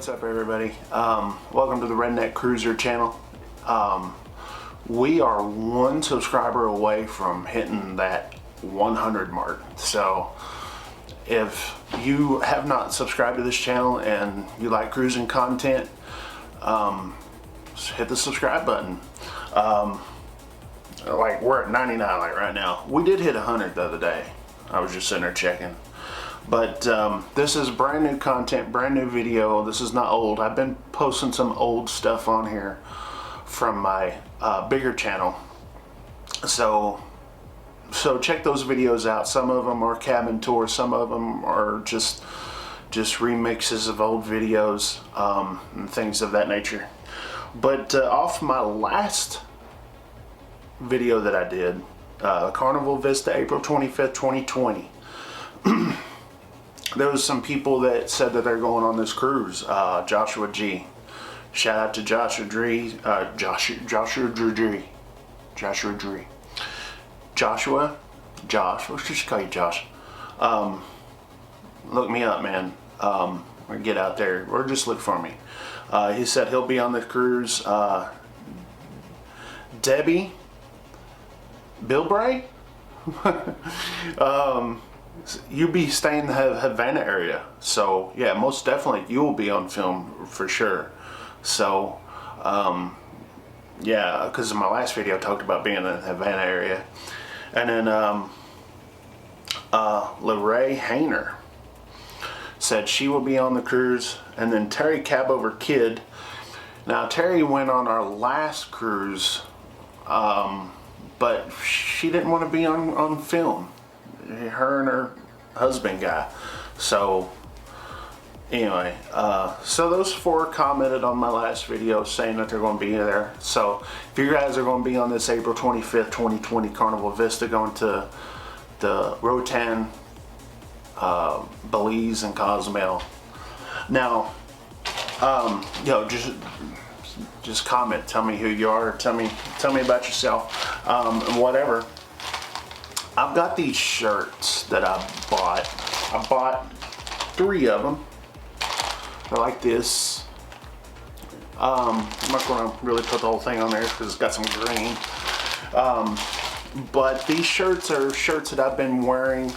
What's up, everybody? Welcome to the Redneck Cruiser channel. We are one subscriber away from hitting that 100 mark. So if you have not subscribed to this channel and you like cruising content, hit the subscribe button. Like, we're at 99 like right now. We did hit 100 the other day. I was just sitting there checking. But this is brand new content, brand new video. This is not old. I've been posting some old stuff on here from my bigger channel. So check those videos out. Some of them are cabin tours. Some of them are just remixes of old videos and things of that nature. But off my last video that I did, Carnival Vista, April 25th, 2020. There was some people that said that they're going on this cruise. Joshua G. Shout out to Joshua G. Josh, let's just call you Josh. Look me up, man. Or get out there, or just look for me. He said he'll be on the cruise. Debbie Bilbray. You be staying in the Havana area, so yeah, most definitely you will be on film for sure. So yeah, because in my last video I talked about being in the Havana area. And then Lorraine Hayner said she will be on the cruise. And then Terry Cabover Kid. Now Terry went on our last cruise, but she didn't want to be on film. Her and her husband guy. So anyway, so those four commented on my last video saying that they're going to be there. So if you guys are going to be on this April 25th, 2020 Carnival Vista, going to the Rotan, Belize, and Cozumel. Now, just comment. Tell me who you are. Tell me about yourself. And whatever. I've got these shirts that I bought. I bought 3 of them. They're like this. I'm not going to really put the whole thing on there because it's got some green. But these shirts are shirts that I've been wearing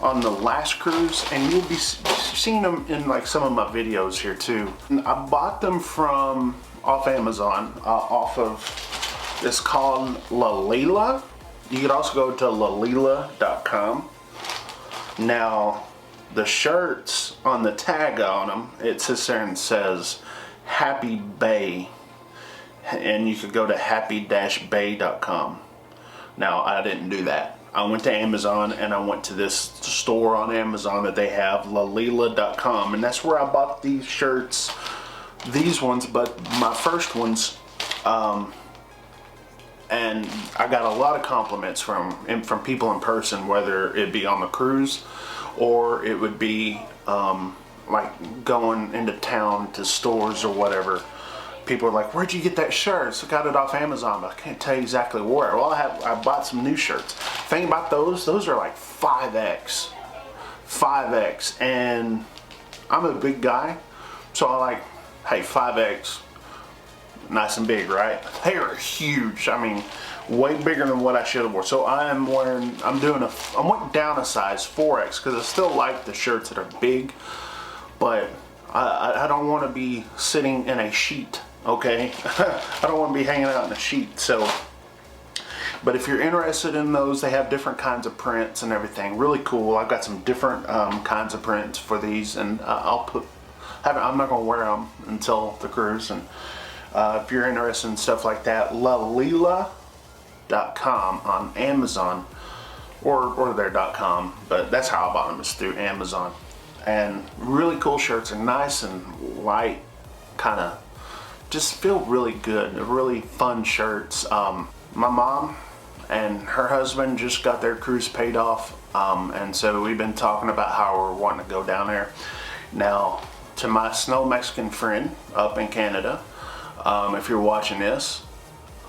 on the last cruise, and you'll be seeing them in like some of my videos here too. And I bought them from off Amazon, off of, it's called Lalila. You could also go to lalila.com. Now, the shirts, on the tag on them, it sits there and says Happy Bay, and you could go to happy-bay.com. Now, I didn't do that. I went to Amazon, and I went to this store on Amazon that they have, lalila.com, and that's where I bought these shirts, these ones, but my first ones. And I got a lot of compliments from people in person, whether it be on the cruise or it would be like going into town to stores or whatever. People are like, "Where'd you get that shirt?" So I got it off Amazon, but I can't tell you exactly where. Well, I bought some new shirts. Thing about those are like 5X, and I'm a big guy, so I like, hey, 5X. Nice and big, right? They are huge. I mean, way bigger than what I should have worn. So I went down a size 4X because I still like the shirts that are big, but I don't want to be sitting in a sheet, okay? I don't want to be hanging out in a sheet. So, but if you're interested in those, they have different kinds of prints and everything. Really cool. I've got some different kinds of prints for these, and I'm not going to wear them until the cruise. And if you're interested in stuff like that, lalila.com on Amazon, or their .com, but that's how I bought them, is through Amazon. And really cool shirts, are nice and light, kind of just feel really good. They're really fun shirts. My mom and her husband just got their cruise paid off, and so we've been talking about how we're wanting to go down there. Now, to my Snow Mexican friend up in Canada, if you're watching this,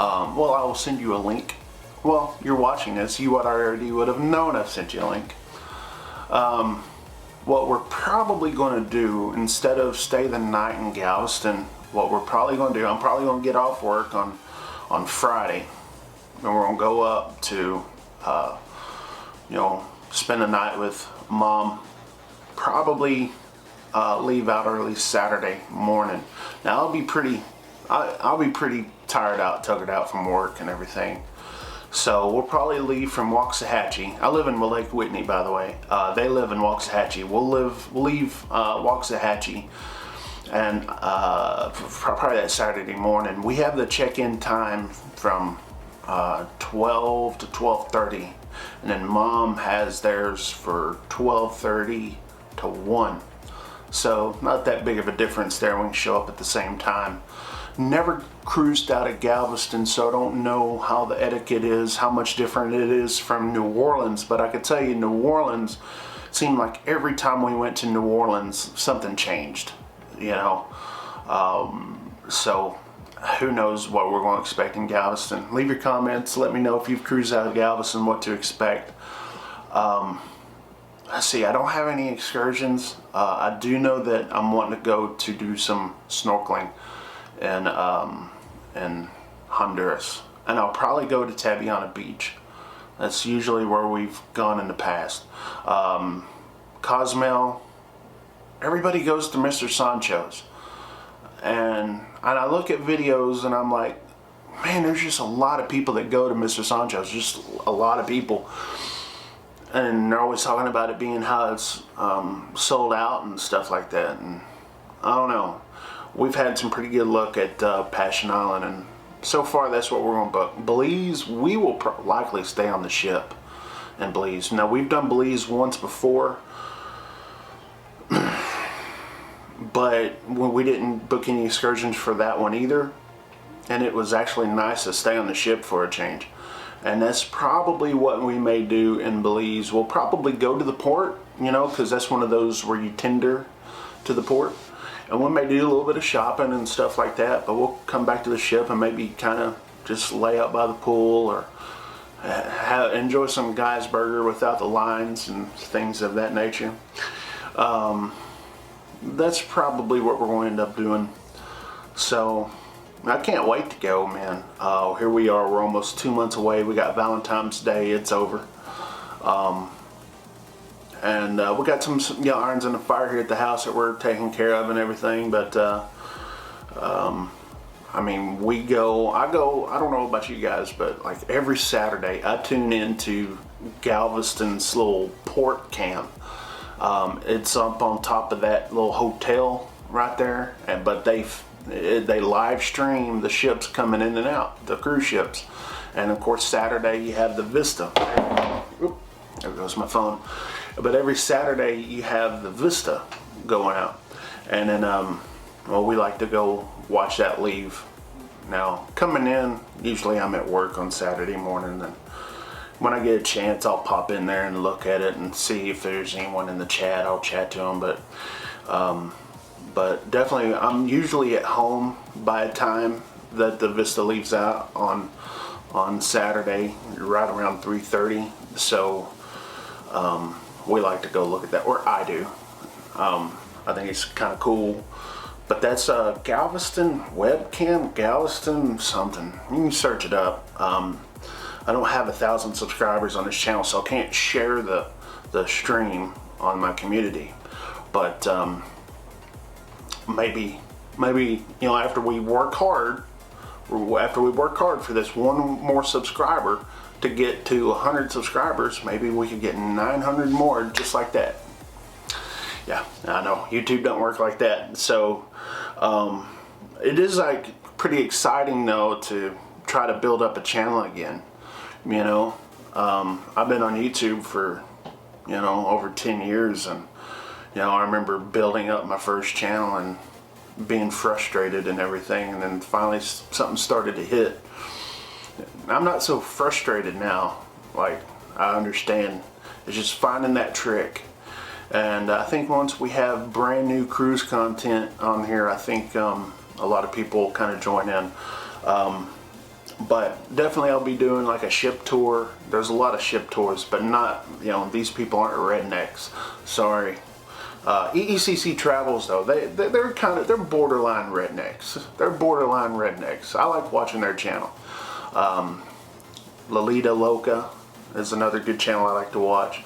well, I will send you a link. Well, you're watching this, you already would have known I've sent you a link. what we're probably going to do, instead of stay the night in Galveston, what we're probably going to do, I'm probably going to get off work on Friday, and we're going to go up to, spend the night with Mom. Probably leave out early Saturday morning. Now I'll be pretty tired out, tuckered out from work and everything. So we'll probably leave from Waxahachie. I live in Lake Whitney, by the way. They live in Waxahachie. We'll leave Waxahachie, and probably that Saturday morning. We have the check-in time from 12 to 12:30, and then Mom has theirs for 12:30 to 1. So not that big of a difference there. We can show up at the same time. Never cruised out of Galveston, so I don't know how the etiquette is, how much different it is from New Orleans, but I could tell you New Orleans seemed like every time we went to New Orleans something changed, so who knows what we're going to expect in Galveston. Leave your comments, let me know if you've cruised out of Galveston, what to expect. Let's see, I don't have any excursions. I do know that I'm wanting to go to do some snorkeling in Honduras, and I'll probably go to Tabiana Beach. That's usually where we've gone in the past. Cozumel, everybody goes to Mr. Sancho's, and I look at videos and I'm like, man, there's just a lot of people that go to Mr. Sancho's, just a lot of people, and they're always talking about it being how it's sold out and stuff like that, and I don't know. We've had some pretty good luck at Passion Island, and so far that's what we're going to book. Belize, we will likely stay on the ship in Belize. Now, we've done Belize once before, but we didn't book any excursions for that one either, and it was actually nice to stay on the ship for a change. And that's probably what we may do in Belize. We'll probably go to the port, because that's one of those where you tender to the port. And we may do a little bit of shopping and stuff like that, but we'll come back to the ship and maybe kind of just lay out by the pool, or enjoy some guy's burger without the lines and things of that nature. That's probably what we're going to end up doing. So I can't wait to go, man. Here we are, we're almost 2 months away. We got Valentine's Day, it's over. And we got some irons in the fire here at the house that we're taking care of and everything, but I mean, I don't know about you guys, but like every Saturday I tune into Galveston's little port camp. It's up on top of that little hotel right there, but they live stream the ships coming in and out, the cruise ships. And of course Saturday you have the Vista. Oop, there goes my phone. But every Saturday you have the Vista going out, and then we like to go watch that leave. Now coming in, usually I'm at work on Saturday morning, and when I get a chance I'll pop in there and look at it and see if there's anyone in the chat. I'll chat to them, but definitely I'm usually at home by the time that the Vista leaves out on Saturday, right around 3:30. So we like to go look at that, or I do. I think it's kind of cool. But that's Galveston webcam, Galveston something. You can search it up. I don't have 1,000 subscribers on this channel, so I can't share the stream on my community. But maybe after we work hard for this one more subscriber to get to 100 subscribers, maybe we could get 900 more just like that. Yeah, I know YouTube don't work like that. So it is like pretty exciting though to try to build up a channel again. I've been on YouTube for over 10 years, and I remember building up my first channel and being frustrated and everything, and then finally something started to hit. I'm not so frustrated now. Like, I understand. It's just finding that trick. And I think once we have brand new cruise content on here, I think a lot of people kind of join in. But definitely I'll be doing like a ship tour. There's a lot of ship tours, but not, these people aren't rednecks. Sorry. EECC Travels though, they're borderline rednecks. They're borderline rednecks. I like watching their channel. Lolita Loca is another good channel I like to watch.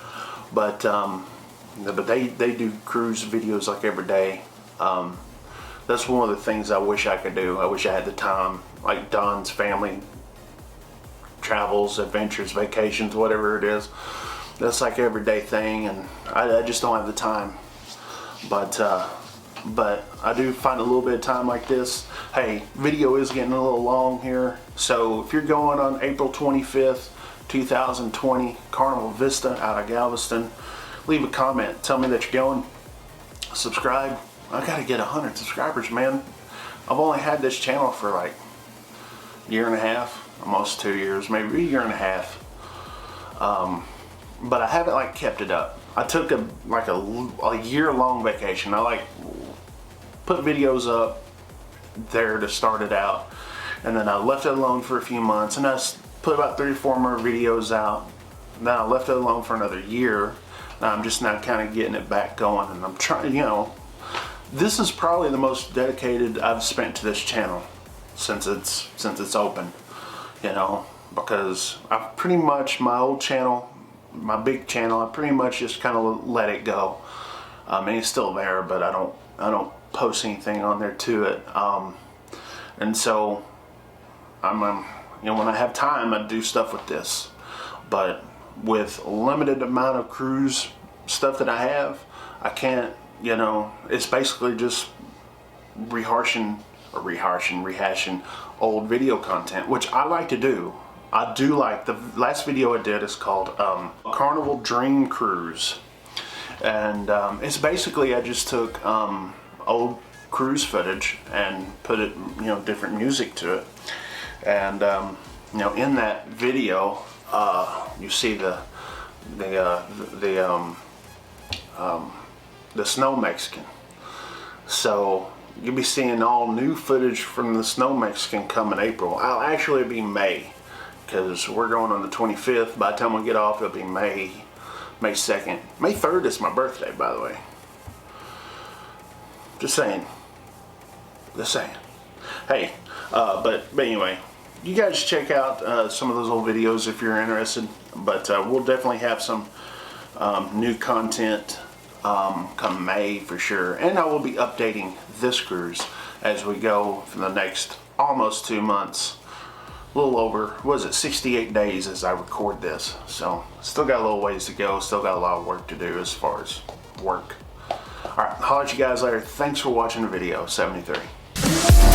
But they do cruise videos like every day. That's one of the things I wish I could do. I wish I had the time, like Don's family travels, adventures, vacations, whatever it is. That's like everyday thing, and I just don't have the time. But I do find a little bit of time like this. Hey, video is getting a little long here, so if you're going on April 25th, 2020, Carnival Vista out of Galveston, leave a comment. Tell me that you're going. Subscribe. I gotta get 100 subscribers, man. I've only had this channel for like a year and a half, almost 2 years, maybe a year and a half. But I haven't like kept it up. I took a year-long vacation. I like put videos up there to start it out, and then I left it alone for a few months, and I put about 3 or 4 more videos out. Then I left it alone for another year. Now I'm just now kind of getting it back going, and I'm trying, you know, this is probably the most dedicated I've spent to this channel since it's open, you know, because I've pretty much, my old channel, my big channel, I pretty much just kind of let it go. I mean, it's still there, but I don't post anything on there to it. And so I'm you know, when I have time, I do stuff with this. But with limited amount of cruise stuff that I have, I can't, you know, it's basically just rehashing old video content, which I like to do. I do like, the last video I did is called Carnival Dream Cruise. And it's basically, I just took old cruise footage and put it, you know, different music to it. And you know, in that video, you see the Snow Mexican. So you'll be seeing all new footage from the Snow Mexican come in April. I'll actually be May, because we're going on the 25th. By the time we get off, it'll be May 2nd. May 3rd is my birthday, by the way. Just saying. Just saying. Hey, but anyway, you guys check out some of those old videos if you're interested. But we'll definitely have some new content come May for sure. And I will be updating this cruise as we go for the next almost 2 months. A little over, what is it, 68 days as I record this. So still got a little ways to go, still got a lot of work to do as far as work. Alright, I'll holler at you guys later. Thanks for watching the video. 73.